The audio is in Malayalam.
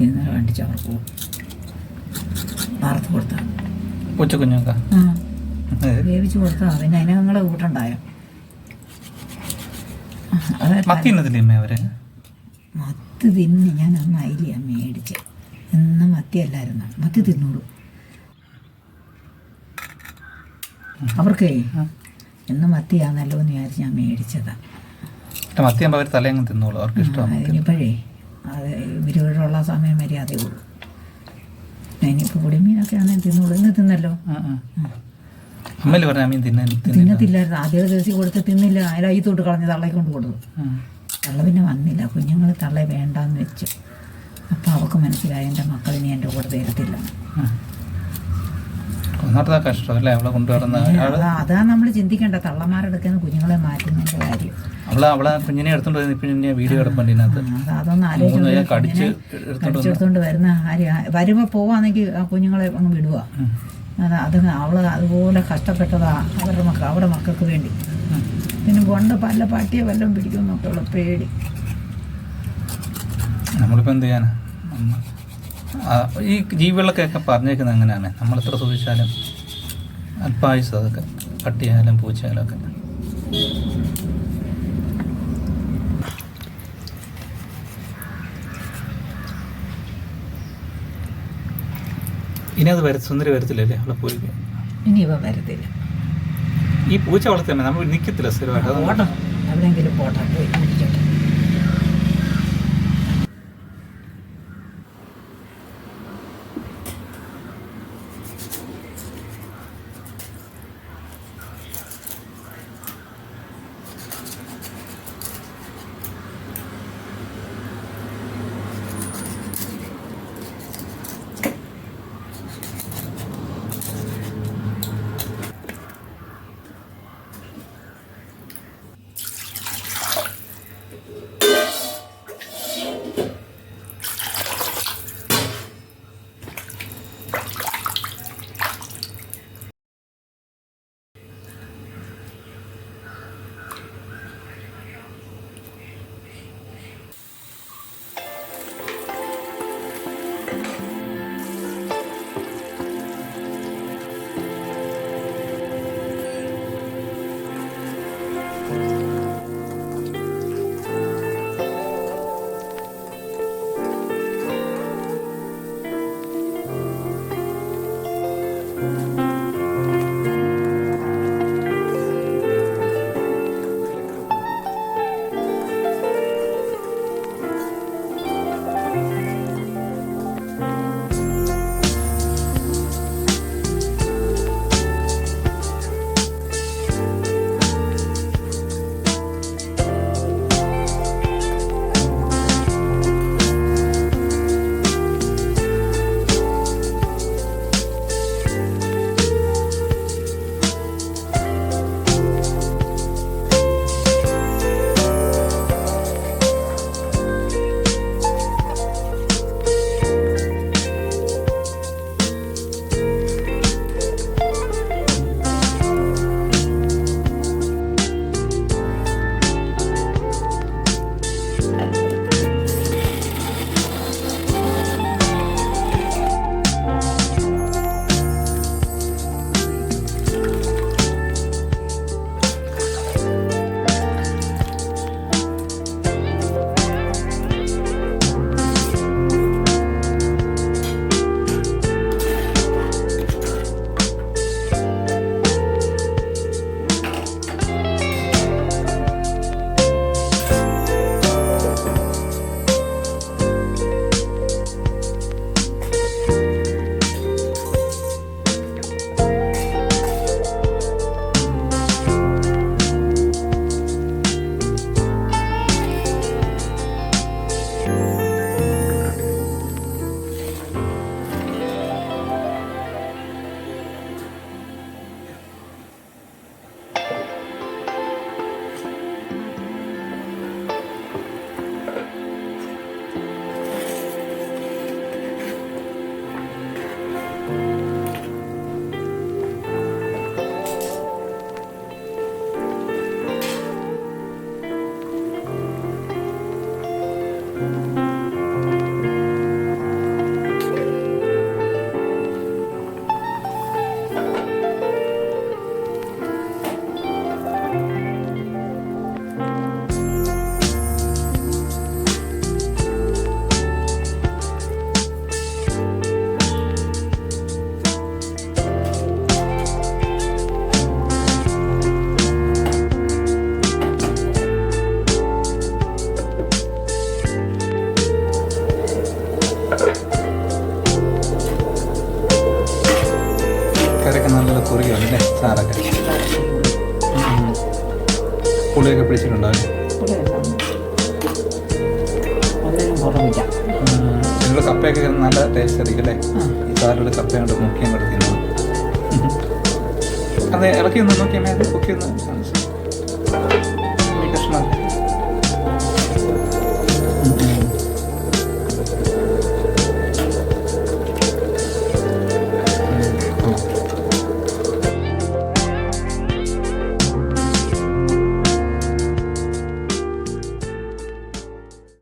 ഇന്നലെ കണ്ടിച്ച് അവർ പോകും വറുത്ത് കൊടുത്താൽ പൂച്ചക്കുഞ്ഞൊക്കെ വേവിച്ച് കൊടുത്താൽ പിന്നെ അതിനെ നിങ്ങൾ കൂട്ടുണ്ടായോ? മത്തി തിന്ന് ഞാൻ അന്ന് അയിലാണ് മേടിച്ച്. എന്നും മത്തിയല്ലായിരുന്നു, മത്തി തിന്നോളൂ. അവർക്കേ എന്നും മത്തിയാന്നല്ലോ എന്ന് വിചാരിച്ച് ഞാൻ മേടിച്ചതാണ്. ഇനിയിപ്പോഴേ അത് ഇവരുള്ള സമയം വരെ അതേ ഉള്ളൂ. ഇനിയിപ്പോൾ പൊടിമീനൊക്കെ ആണെങ്കിൽ തിന്നോളൂ. ഇന്ന് തിന്നല്ലോ. തിന്നത്തില്ലായിരുന്നു. ആദ്യം ദിവസം കൊടുത്ത് തിന്നില്ല. അതിൽ ഈ തൊട്ട് കളഞ്ഞ് തള്ളയെ കൊണ്ട് കൊടുത്തു. തള്ള പിന്നെ വന്നില്ല. കുഞ്ഞുങ്ങൾ തള്ളയെ വേണ്ടാന്ന് വെച്ചു. അപ്പം അവൾക്ക് മനസ്സിലായി എൻ്റെ മക്കളിനി എൻ്റെ കൂടെ തരത്തില്ല. അതാ നമ്മൾ ചിന്തിക്കേണ്ട. തള്ളമാരെടുക്കുന്ന കുഞ്ഞുങ്ങളെ മാറ്റുന്നതിൻ്റെ കാര്യം. അതൊന്നും ആലോചിച്ചെടുത്തോണ്ട് വരുന്ന കാര്യം. വരുമ്പോൾ പോവാണെങ്കിൽ ആ കുഞ്ഞുങ്ങളെ അങ്ങ് വിടുക. അത് അവള് അതുപോലെ കഷ്ടപ്പെട്ടതാ അവരുടെ മക്കൾക്ക് വേണ്ടി. പിന്നെ കൊണ്ട് പല പട്ടിയെ വല്ലതും പിടിക്കുമെന്നൊക്കെ ഉള്ള പേടി. നമ്മളിപ്പോൾ എന്ത് ചെയ്യാനാ? ഈ ജീവികളൊക്കെ പറഞ്ഞേക്കുന്നത് അങ്ങനെയാണ്. നമ്മൾ എത്ര സൂക്ഷിച്ചാലും അല്പായുസ് അതൊക്കെ, പട്ടിയായാലും പൂച്ചയായാലും ഒക്കെ. ഇനി അത് സുന്ദരി വരത്തില്ലല്ലേ അവളെ പൂരിക്ക്? ഇനി ഇവ വരത്തില്ല. ഈ പൂച്ച വളർത്തിയാൽ നമ്മൾ നിൽക്കത്തില്ല സ്ഥിരമായിട്ട്. എവിടെയെങ്കിലും പോട്ടെ, പോയി ഇരിക്കട്ടെ. പിടിച്ചിട്ടുണ്ടാവും. ഒന്നിനും കുറവില്ല. നിങ്ങൾ കപ്പയൊക്കെ നല്ല ടേസ്റ്റ് ആയിരിക്കും അല്ലേ? ഈ സാറിൽ കപ്പ കൊണ്ട് മുക്കിയും കൊടുക്കുന്നു. അതെ, ഇളക്കി ഒന്ന് നോക്കിയാൽ കുക്കി ഒന്ന്